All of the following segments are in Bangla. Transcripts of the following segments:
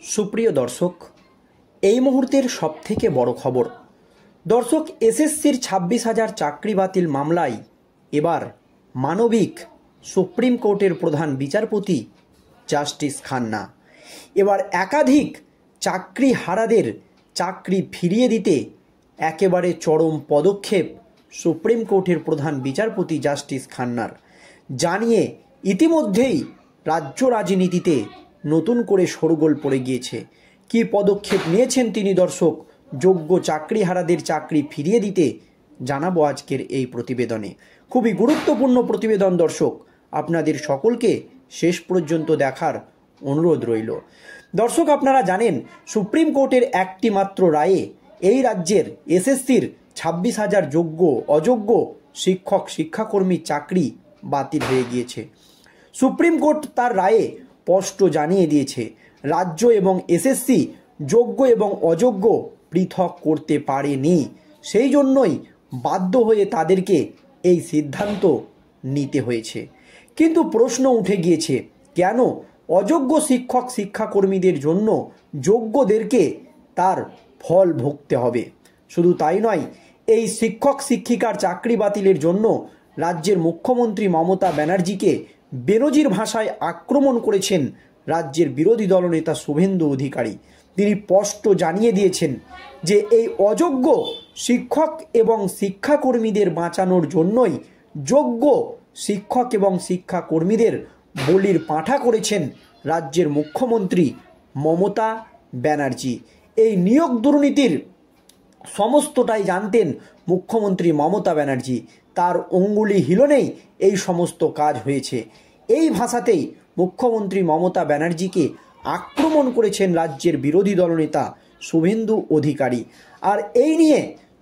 সুপ্রিয় দর্শক, এই মুহূর্তের সবথেকে বড় খবর। দর্শক, এসএসসির 26,000 চাকরি বাতিল মামলায় এবার মানবিক সুপ্রিম কোর্টের প্রধান বিচারপতি জাস্টিস খান্না এবার একাধিক চাকরি হারাদের চাকরি ফিরিয়ে দিতে একেবারে চরম পদক্ষেপ সুপ্রিম কোর্টের প্রধান বিচারপতি জাস্টিস খান্নার। জানিয়ে ইতিমধ্যেই রাজ্য রাজনীতিতে নতুন করে শোরগোল পড়ে গিয়েছে। কি পদক্ষেপ নিয়েছেন তিনি দর্শক যোগ্য চাকরিহারাদের চাকরি ফিরিয়ে দিতে, জানাবো আজকের এই প্রতিবেদনে। খুবই গুরুত্বপূর্ণ প্রতিবেদন দর্শক, আপনাদের সকলকে শেষ পর্যন্ত দেখার অনুরোধ রইল। দর্শক, আপনারা জানেন সুপ্রিম কোর্টের একটি মাত্র রায়ে এই রাজ্যের এসএসসির 26,000 যোগ্য অযোগ্য শিক্ষক শিক্ষাকর্মীর চাকরি বাতিল হয়ে গিয়েছে। সুপ্রিম কোর্ট তার রায়ে স্পষ্ট জানিয়ে দিয়েছে, রাজ্য এবং এসএসসি যোগ্য এবং অযোগ্য পৃথক করতে পারেনি। সেই জন্যই বাধ্য হয়ে তাদেরকে এই সিদ্ধান্ত নিতে হয়েছে। কিন্তু প্রশ্ন উঠে গিয়েছে, কেন অযোগ্য শিক্ষক শিক্ষাকর্মীদের জন্য যোগ্যদেরকে তার ফল ভুগতে হবে? শুধু তাই নয়, এই শিক্ষক শিক্ষিকার চাকরি বাতিলের জন্য রাজ্যের মুখ্যমন্ত্রী মমতা ব্যানার্জিকে বেনজির ভাষায় আক্রমণ করেছেন রাজ্যের বিরোধী দলনেতা শুভেন্দু অধিকারী। তিনি স্পষ্ট জানিয়ে দিয়েছেন যে এই অযোগ্য শিক্ষক এবং শিক্ষাকর্মীদের বাঁচানোর জন্যই যোগ্য শিক্ষক এবং শিক্ষাকর্মীদের বলির পাঁঠা করেছেন রাজ্যের মুখ্যমন্ত্রী মমতা ব্যানার্জি। এই নিয়োগ দুর্নীতির সমস্তটাই জানতেন মুখ্যমন্ত্রী মমতা ব্যানার্জি, তার অঙ্গুলি হিলনেই এই সমস্ত কাজ হয়েছে। এই ভাষাতেই মুখ্যমন্ত্রী মমতা ব্যানার্জিকে আক্রমণ করেছেন রাজ্যের বিরোধী দলনেতা শুভেন্দু অধিকারী। আর এই নিয়ে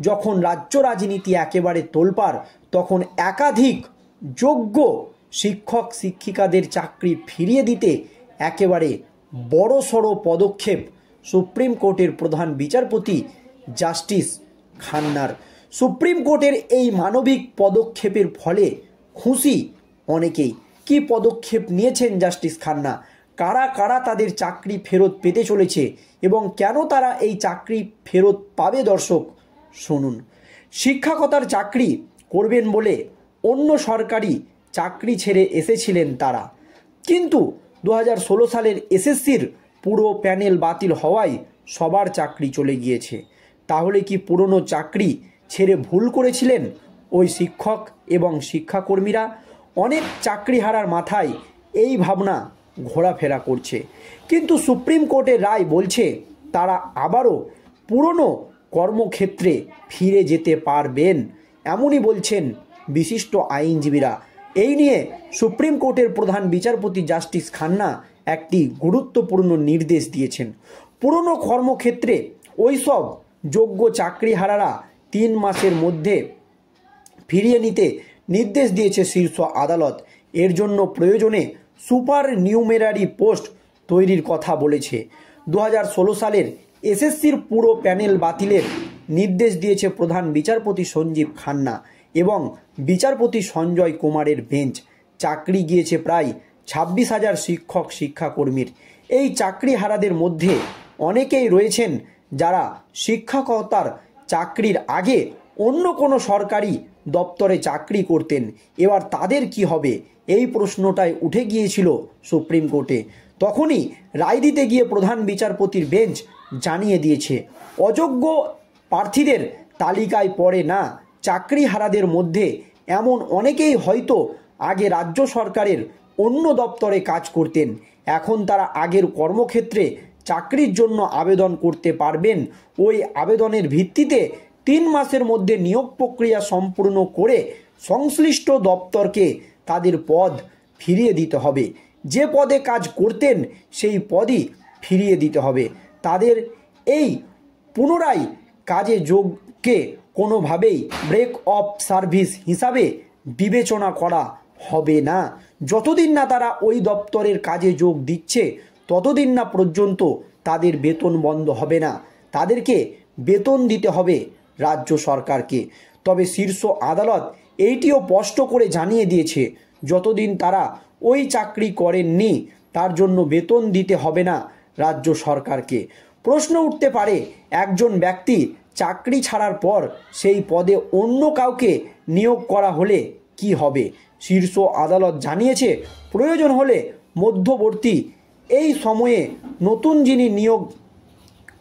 যখন রাজ্য রাজনীতি একেবারে তোলপাড়, তখন একাধিক যোগ্য শিক্ষক শিক্ষিকাদের চাকরি ফিরিয়ে দিতে একেবারে বড়সড় পদক্ষেপ সুপ্রিম কোর্টের প্রধান বিচারপতি জাস্টিস খান্নার। সুপ্রিম কোর্টের এই মানবিক পদক্ষেপের ফলে খুশি অনেকেই। কি পদক্ষেপ নিয়েছেন জাস্টিস খান্না, কারা কারা তাদের চাকরি ফেরত পেতে চলেছে এবং কেন তারা এই চাকরি ফেরত পাবে, দর্শক শুনুন। শিক্ষকতার চাকরি করবেন বলে অন্য সরকারি চাকরি ছেড়ে এসেছিলেন তারা, কিন্তু 2016 সালের এসএসসির পুরো প্যানেল বাতিল হওয়ায় সবার চাকরি চলে গিয়েছে। তাহলে কি পুরনো চাকরি ছেড়ে ভুল করেছিলেন ওই শিক্ষক এবং শিক্ষাকর্মীরা? অনেক চাকরি হারার মাথায় এই ভাবনা ঘোরাফেরা করছে, কিন্তু সুপ্রিম কোর্টের রায় বলছে তারা আবারও পুরনো কর্মক্ষেত্রে ফিরে যেতে পারবেন, এমনই বলছেন বিশিষ্ট আইনজীবীরা। এই নিয়ে সুপ্রিম কোর্টের প্রধান বিচারপতি জাস্টিস খান্না একটি গুরুত্বপূর্ণ নির্দেশ দিয়েছেন। পুরনো কর্মক্ষেত্রে ওইসব যোগ্য চাকরিহারারা 3 মাসের মধ্যে ফিরিয়ে নিতে নির্দেশ দিয়েছে শীর্ষ আদালত। এর জন্য প্রয়োজনে সুপার নিউমেরারি পোস্ট তৈরির কথা বলেছে। 2016 সালের এসএসসির পুরো প্যানেল বাতিলের নির্দেশ দিয়েছে প্রধান বিচারপতি সঞ্জীব খান্না এবং বিচারপতি সঞ্জয় কুমারের বেঞ্চ। চাকরি গিয়েছে প্রায় 26,000 শিক্ষক শিক্ষাকর্মীর। এই চাকরিহারাদের মধ্যে অনেকেই রয়েছেন যারা শিক্ষকতার চাকরির আগে অন্য কোনো সরকারি দপ্তরে চাকরি করতেন। এবার তাদের কি হবে, এই প্রশ্নটাই উঠে গিয়েছিল সুপ্রিম কোর্টে। তখনই রায় দিতে গিয়ে প্রধান বিচারপতির বেঞ্চ জানিয়ে দিয়েছে, অযোগ্য প্রার্থীদের তালিকায় পড়ে না চাকরিহারাদের মধ্যে এমন অনেকেই হয়তো আগে রাজ্য সরকারের অন্য দপ্তরে কাজ করতেন, এখন তারা আগের কর্মক্ষেত্রে চাকরির জন্য আবেদন করতে পারবেন। ওই আবেদনের ভিত্তিতে 3 মাসের মধ্যে নিয়োগ প্রক্রিয়া সম্পূর্ণ করে সংশ্লিষ্ট দপ্তরকে তাদের পদ ফিরিয়ে দিতে হবে। যে পদে কাজ করতেন সেই পদই ফিরিয়ে দিতে হবে। তাদের এই পুনরায় কাজে যোগকে কোনোভাবেই ব্রেক অফ সার্ভিস হিসাবে বিবেচনা করা হবে না। যতদিন না তারা ওই দপ্তরের কাজে যোগ দিচ্ছে ততদিন না পর্যন্ত তাদের বেতন বন্ধ হবে না। তাদেরকে বেতন দিতে হবে রাজ্য সরকারকে। তবে শীর্ষ আদালত এইটিও স্পষ্ট করে জানিয়ে দিয়েছে, যতদিন তারা ওই চাকরি করেননি তার জন্য বেতন দিতে হবে না। রাজ্য সরকারকে। প্রশ্ন উঠতে পারে, একজন ব্যক্তি চাকরি ছাড়ার পর সেই পদে অন্য কাউকে নিয়োগ করা হলে কি হবে? শীর্ষ আদালত জানিয়েছে, প্রয়োজন হলে মধ্যবর্তী এই সময়ে নতুন যিনি নিয়োগ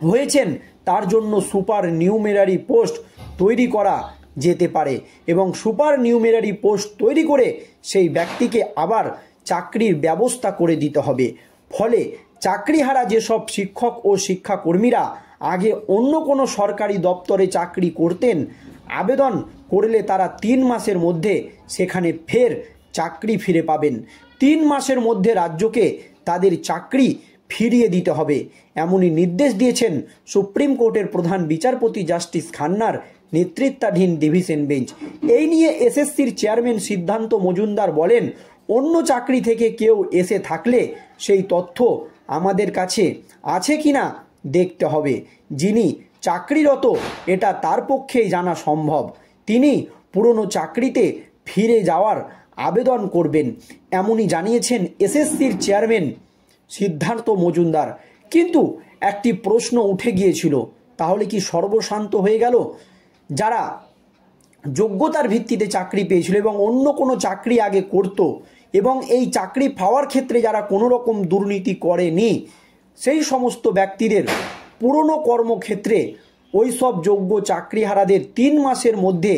হয়েছেন তার জন্য সুপার নিউমেরারি পোস্ট তৈরি করা যেতে পারে এবং সুপার নিউমেরারি পোস্ট তৈরি করে সেই ব্যক্তিকে আবার চাকরির ব্যবস্থা করে দিতে হবে। ফলে চাকরিহারা যেসব শিক্ষক ও শিক্ষাকর্মীরা আগে অন্য কোনো সরকারি দপ্তরে চাকরি করতেন, আবেদন করলে তারা 3 মাসের মধ্যে সেখানে ফের চাকরি ফিরে পাবেন। 3 মাসের মধ্যে রাজ্যকে তাদের চাকরি ফিরিয়ে দিতে হবে, এমনই নির্দেশ দিয়েছেন সুপ্রিম কোর্টের প্রধান বিচারপতি জাস্টিস খান্নার নেতৃত্বাধীন ডিভিশন বেঞ্চ। এই নিয়ে এসএসসির চেয়ারম্যান সিদ্ধান্ত মজুমদার বলেন, অন্য চাকরি থেকে কেউ এসে থাকলে সেই তথ্য আমাদের কাছে আছে কিনা দেখতে হবে। যিনি চাকরিরত এটা তার পক্ষেই জানা সম্ভব। তিনি পুরনো চাকরিতে ফিরে যাওয়ার আবেদন করবেন, এমনই জানিয়েছেন এসএসসির চেয়ারম্যান সিদ্ধার্থ মজুমদার। কিন্তু একটি প্রশ্ন উঠে গিয়েছিল, তাহলে কি সর্বশান্ত হয়ে গেল? যারা যোগ্যতার ভিত্তিতে চাকরি পেয়েছিল এবং অন্য কোনো চাকরি আগে করত এবং এই চাকরি পাওয়ার ক্ষেত্রে যারা কোনো রকম দুর্নীতি করেনি, সেই সমস্ত ব্যক্তিদের পুরনো কর্মক্ষেত্রে ওই সব যোগ্য চাকরিহারাদের 3 মাসের মধ্যে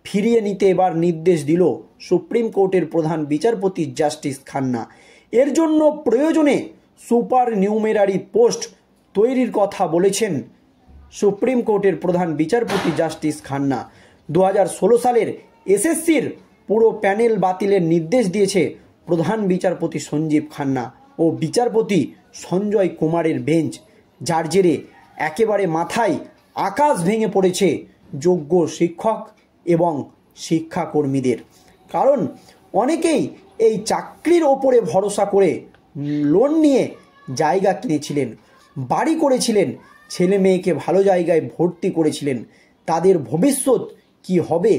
ফিরিয়ে নিতে এবার নির্দেশ দিল সুপ্রিম কোর্টের প্রধান বিচারপতি জাস্টিস খান্না। এর জন্য প্রয়োজনে সুপার নিউমেরারি পোস্ট তৈরির কথা বলেছেন সুপ্রিম কোর্টের প্রধান বিচারপতি জাস্টিস খান্না। 2016 সালের এসএসসির পুরো প্যানেল বাতিলের নির্দেশ দিয়েছে প্রধান বিচারপতি সঞ্জীব খান্না ও বিচারপতি সঞ্জয় কুমারের বেঞ্চ, যার জেরে একেবারে মাথায় আকাশ ভেঙে পড়েছে যোগ্য শিক্ষক এবং শিক্ষাকর্মীদের। কারণ অনেকেই এই চাকরির ওপরে ভরসা করে লোন নিয়ে জায়গা কিনেছিলেন, বাড়ি করেছিলেন, ছেলে মেয়েকে ভালো জায়গায় ভর্তি করেছিলেন। তাদের ভবিষ্যৎ কি হবে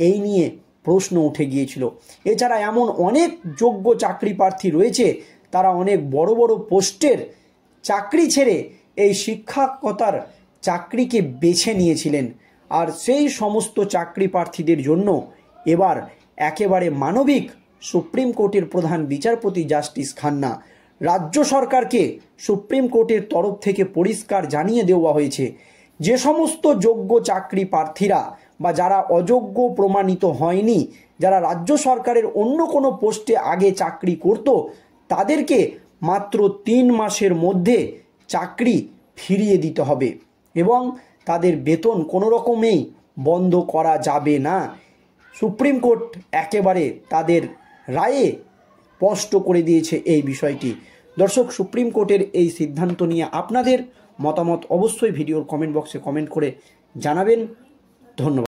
এই নিয়ে প্রশ্ন উঠে গিয়েছিল। এছাড়া এমন অনেক যোগ্য চাকরি প্রার্থী রয়েছে, তারা অনেক বড় বড় পোস্টের চাকরি ছেড়ে এই শিক্ষকতার চাকরিকে বেছে নিয়েছিলেন। আর সেই সমস্ত চাকরি প্রার্থীদের জন্য এবার একেবারে মানবিক সুপ্রিম কোর্টের প্রধান বিচারপতি জাস্টিস খান্না। রাজ্য সরকারকে সুপ্রিম কোর্টের তরফ থেকে পরিষ্কার জানিয়ে দেওয়া হয়েছে, যে সমস্ত যোগ্য চাকরি প্রার্থীরা বা যারা অযোগ্য প্রমাণিত হয়নি, যারা রাজ্য সরকারের অন্য কোনো পোস্টে আগে চাকরি করত, তাদেরকে মাত্র 3 মাসের মধ্যে চাকরি ফিরিয়ে দিতে হবে এবং তাদের বেতন কোনো রকমেই বন্ধ করা যাবে না। সুপ্রিম কোর্ট একেবারে তাদের রায়ে স্পষ্ট করে দিয়েছে এই বিষয়টি। দর্শক, সুপ্রিম কোর্টের এই সিদ্ধান্ত নিয়ে আপনাদের মতামত অবশ্যই ভিডিওর কমেন্ট বক্সে কমেন্ট করে জানাবেন। ধন্যবাদ।